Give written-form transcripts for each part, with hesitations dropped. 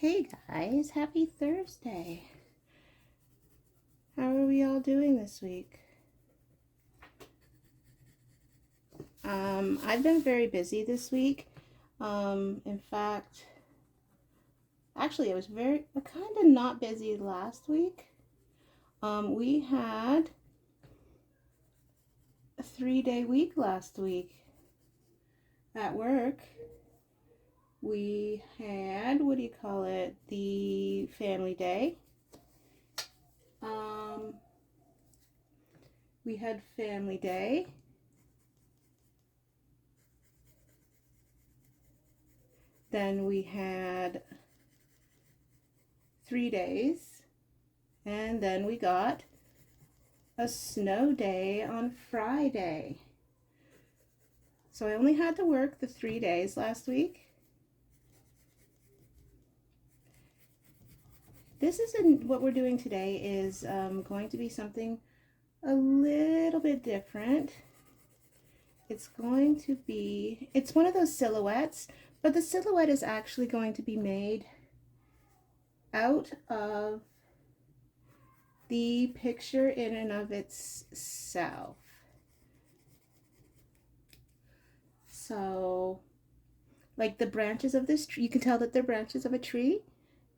Hey guys, happy Thursday. How are we all doing this week? I've been very busy this week. In fact, actually I was kind of not busy last week. We had a 3-day week last week at work. We had, what do you call it, the family day. We had family day. Then we had 3 days. And then we got a snow day on Friday. So I only had to work the 3 days last week. What we're doing today is going to be something a little bit different. It's going to be, it's one of those silhouettes, but the silhouette is actually going to be made out of the picture in and of itself. So, like the branches of this tree, you can tell that they're branches of a tree.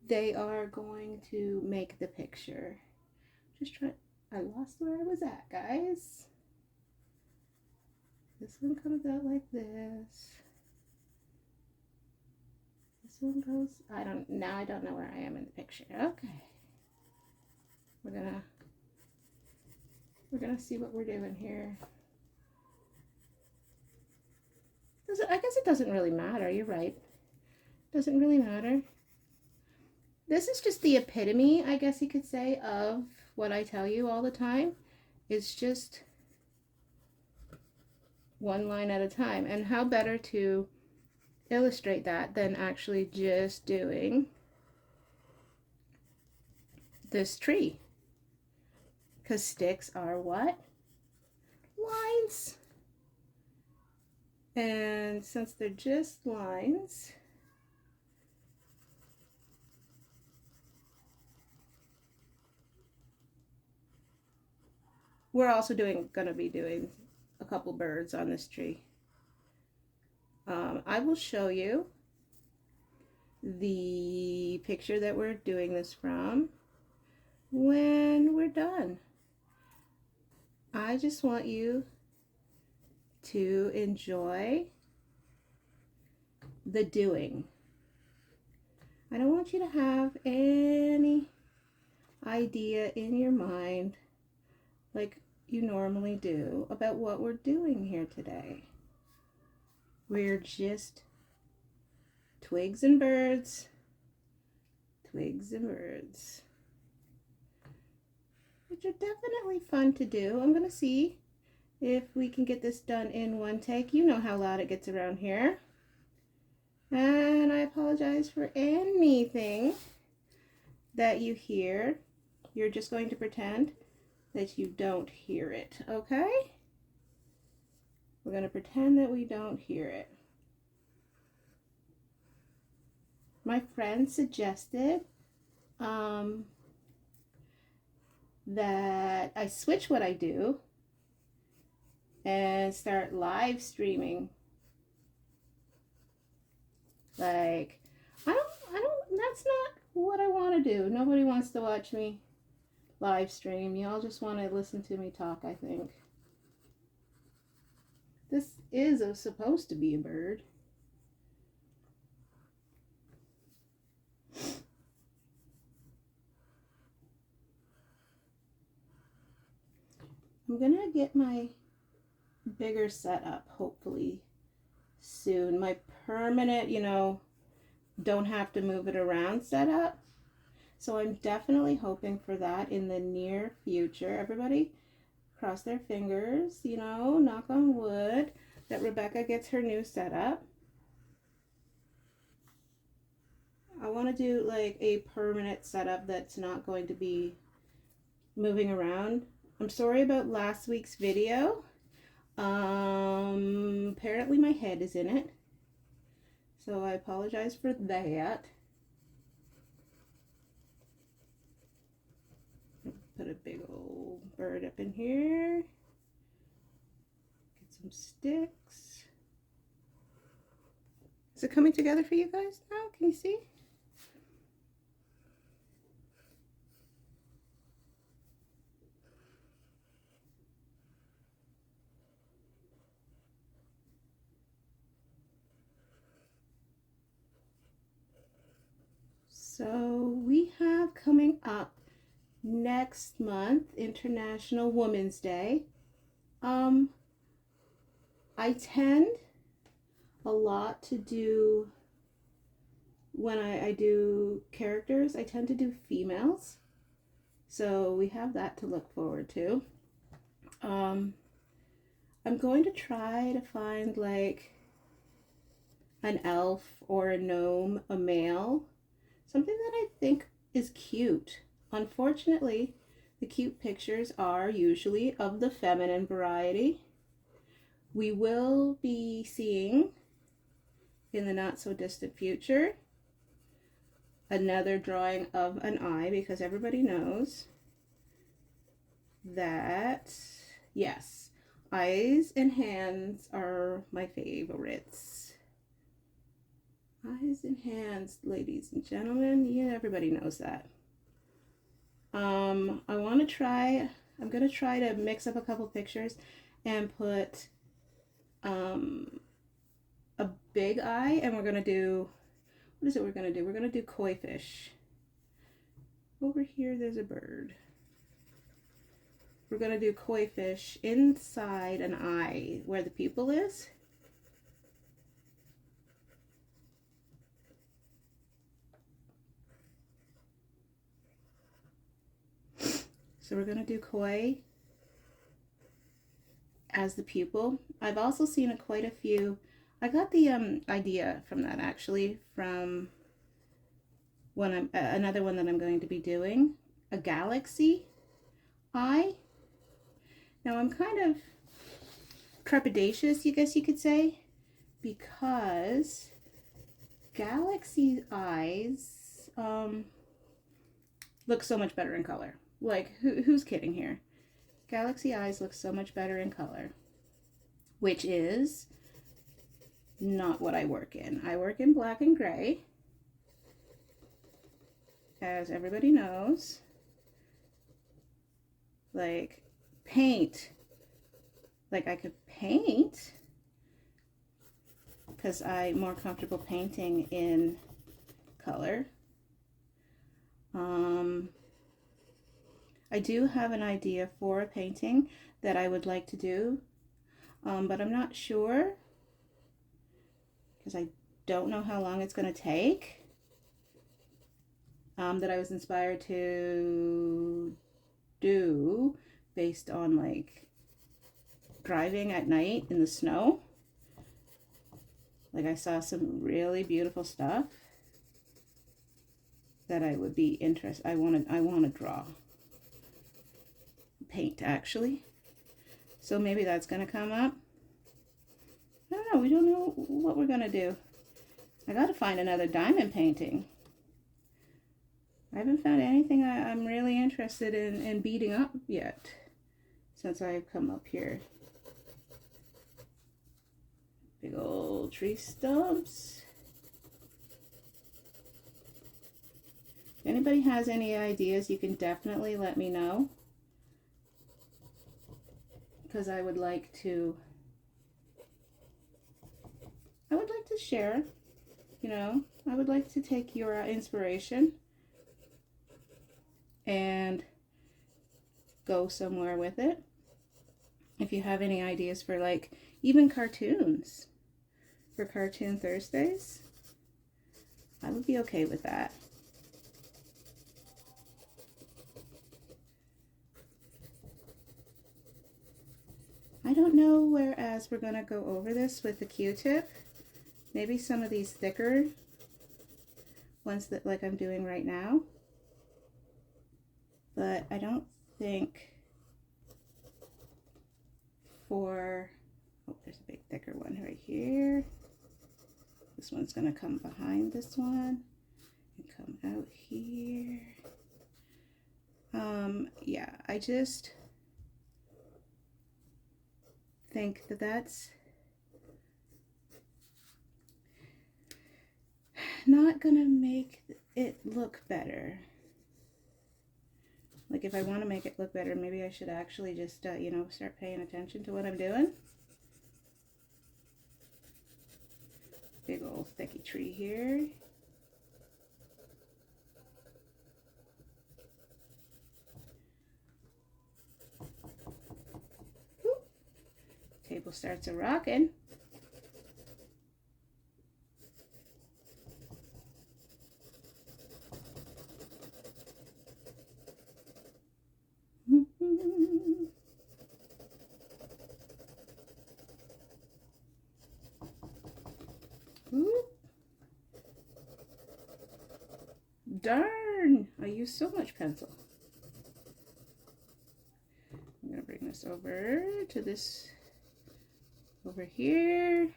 They are going to make the picture. I lost where I was at, guys. This one comes out like this. This one goes, now I don't know where I am in the picture. Okay. We're gonna see what we're doing here. I guess it doesn't really matter, you're right. Doesn't really matter. This is just the epitome, I guess you could say, of what I tell you all the time. It's just one line at a time. And how better to illustrate that than actually just doing this tree? Because sticks are what? Lines. And since they're just lines, we're also gonna be doing a couple birds on this tree. I will show you the picture that we're doing this from when we're done. I just want you to enjoy the doing. I don't want you to have any idea in your mind like you normally do about what we're doing here today. We're just twigs and birds, twigs and birds, which are definitely fun to do. I'm gonna see if we can get this done in one take. You know how loud it gets around here. And I apologize for anything that you hear. You're just going to pretend that you don't hear it, okay? We're going to pretend that we don't hear it. My friend suggested that I switch what I do and start live streaming. Like, that's not what I want to do. Nobody wants to watch me live stream. Y'all just want to listen to me talk, I think. This is supposed to be a bird. I'm gonna get my bigger setup hopefully soon. My permanent, don't have to move it around setup. So I'm definitely hoping for that in the near future. Everybody cross their fingers, knock on wood, that Rebecca gets her new setup. I want to do like a permanent setup that's not going to be moving around. I'm sorry about last week's video. Apparently my head is in it. So I apologize for that. bird up in here. Get some sticks. Is it coming together for you guys now? Can you see? So we have coming up next month International Women's Day. I tend a lot to do, when I do characters, I tend to do females. So we have that to look forward to. I'm going to try to find like an elf or a gnome, a male, something that I think is cute. Unfortunately, the cute pictures are usually of the feminine variety. We will be seeing in the not so distant future another drawing of an eye, because everybody knows that, yes, eyes and hands are my favorites. Eyes and hands, ladies and gentlemen, yeah, everybody knows that. I'm gonna try to mix up a couple pictures and put a big eye, and we're gonna do, what is it we're gonna do? We're gonna do koi fish. Over here there's a bird. We're gonna do koi fish inside an eye where the pupil is. So we're gonna do koi as the pupil. I've also seen quite a few. I got the idea from that actually from when another one that I'm going to be doing, a galaxy eye. Now I'm kind of trepidatious, I guess you could say, because galaxy eyes look so much better in color. Like, who's kidding here? Galaxy eyes look so much better in color, which is not what I work in. I work in black and gray, as everybody knows. Like, paint. Like, I could paint because I'm more comfortable painting in color. I do have an idea for a painting that I would like to do, but I'm not sure because I don't know how long it's going to take. That I was inspired to do based on like driving at night in the snow. Like, I saw some really beautiful stuff that I would be interested. I want to draw, paint actually. So maybe that's going to come up. I don't know. We don't know what we're going to do. I got to find another diamond painting. I haven't found anything I'm really interested in beating up yet since I've come up here. Big old tree stumps. If anybody has any ideas, you can definitely let me know, because I would like to share, you know, I would like to take your inspiration and go somewhere with it. If you have any ideas for, like, even cartoons, for Cartoon Thursdays, I would be okay with that. I don't know, whereas we're going to go over this with the Q-tip. Maybe some of these thicker ones that, like I'm doing right now. But I don't think for, oh, there's a big thicker one right here. This one's going to come behind this one and come out here. Yeah, I just think that that's not gonna make it look better. Like if I want to make it look better, maybe I should actually just, you know, start paying attention to what I'm doing. Big old sticky tree here. Whoop. Table starts a rocking. Darn! I use so much pencil. I'm gonna bring this over to this over here.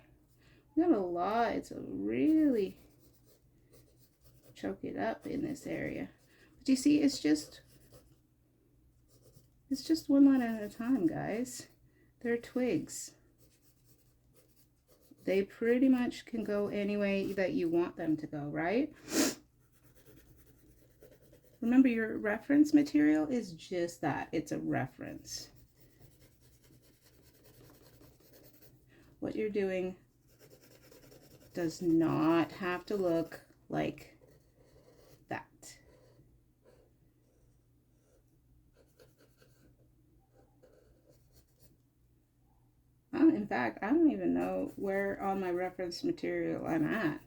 We got a lot. It's a really choke it up in this area. But you see, it's just one line at a time, guys. They're twigs. They pretty much can go any way that you want them to go, right? Remember, your reference material is just that. It's a reference. What you're doing does not have to look like that. In fact, I don't even know where on my reference material I'm at.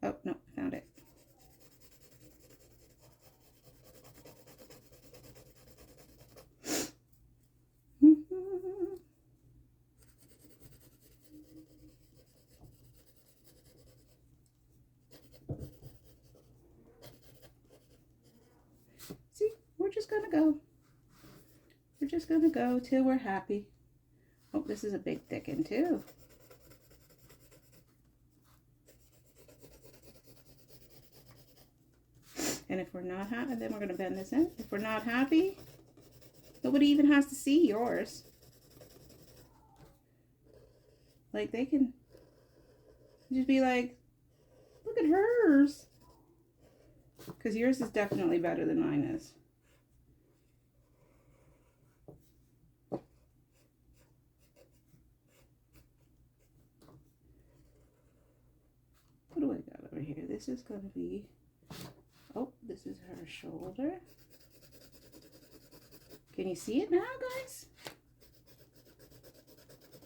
Oh, no, I found it. See, we're just gonna go. We're just gonna go till we're happy. Oh, this is a big thick one too. And if we're not happy, then we're gonna bend this in. If we're not happy, nobody even has to see yours. Like they can just be like, look at hers. Because yours is definitely better than mine is. What do I got over here? This is going to be, oh, this is her shoulder. Can you see it now, guys?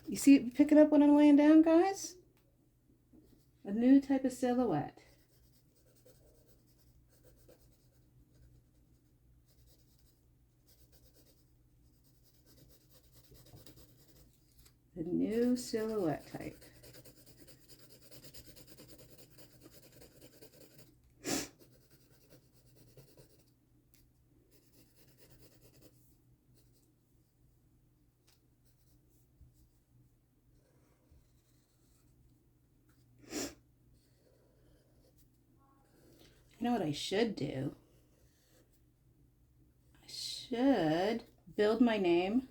You see it picking up when I'm laying down, guys? A new type of silhouette. The new silhouette type. You know what I should do? I should build my name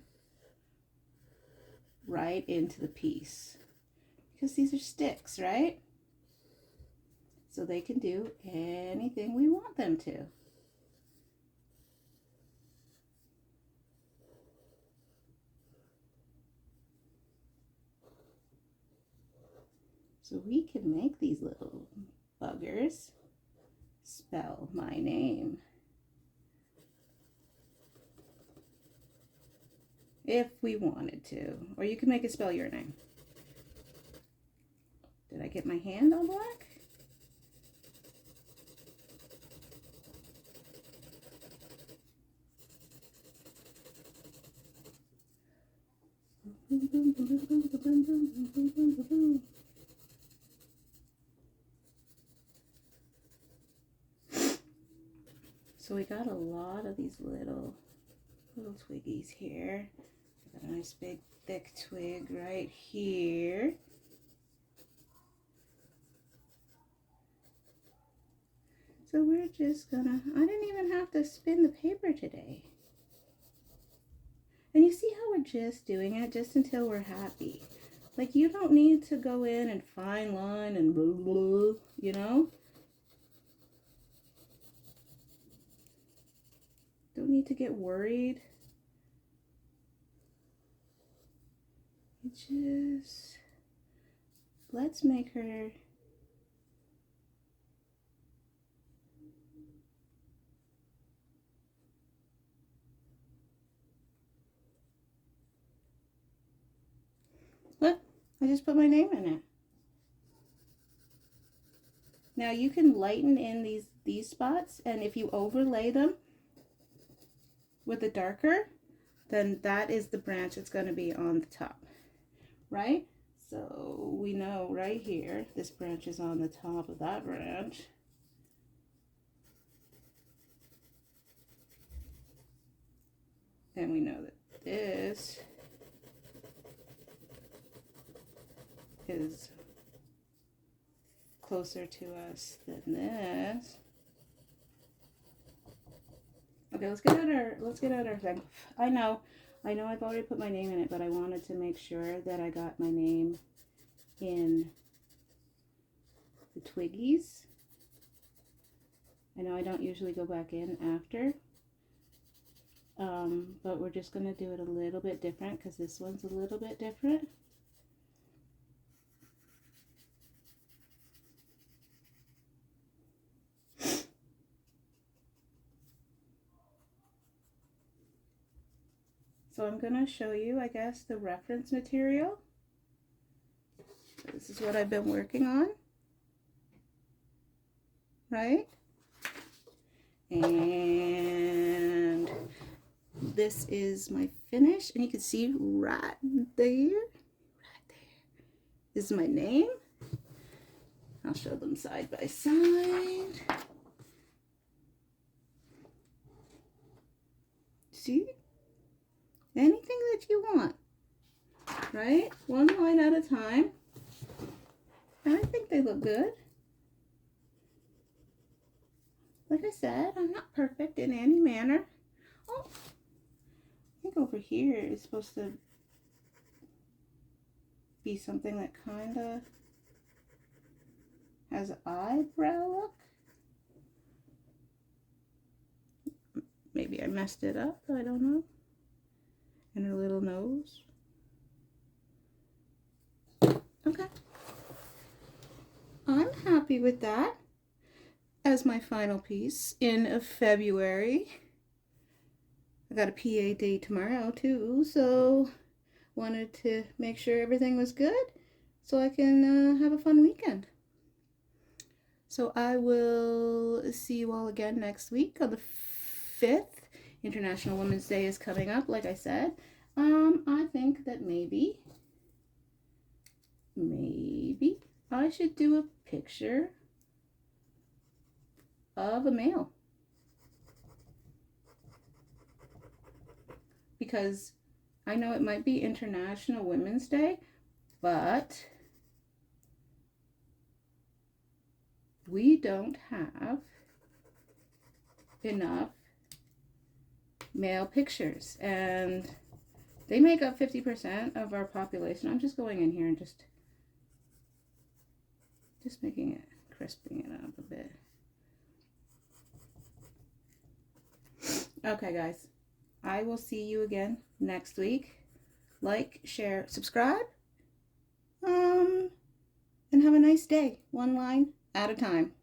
right into the piece. Because these are sticks, right? So they can do anything we want them to. So we can make these little buggers spell my name. If we wanted to. Or you can make it spell your name. Did I get my hand all black? So we got a lot of these little twiggies here. Got a nice big thick twig right here. So we're just gonna, I didn't even have to spin the paper today. And you see how we're just doing it just until we're happy. Like, you don't need to go in and fine line and blah, blah, you know? Don't need to get worried. Just, let's make her look, I just put my name in it. Now you can lighten in these spots, and if you overlay them with a darker, then that is the branch that's going to be on the top, right? So we know right here, this branch is on the top of that branch. And we know that this is closer to us than this. Okay, let's get out our thing. I know I've already put my name in it, but I wanted to make sure that I got my name in the twiggies. I know I don't usually go back in after, but we're just going to do it a little bit different because this one's a little bit different. So I'm going to show you, I guess, the reference material. So this is what I've been working on, right? And this is my finish, and you can see right there, this is my name. I'll show them side by side. See? Anything that you want, right? One line at a time. And I think they look good. Like I said, I'm not perfect in any manner. Oh, I think over here is supposed to be something that kind of has an eyebrow look. Maybe I messed it up, I don't know. And her little nose. Okay. I'm happy with that as my final piece in February. I got a PA day tomorrow too, so wanted to make sure everything was good so I can have a fun weekend. So I will see you all again next week on the 5th. International Women's Day is coming up, like I said. I think that maybe I should do a picture of a male. Because I know it might be International Women's Day, but we don't have enough male pictures, and they make up 50% of our population. I'm just going in here and just making it, crisping it up a bit. Okay, guys, I will see you again next week. Like, share, subscribe, and have a nice day, one line at a time.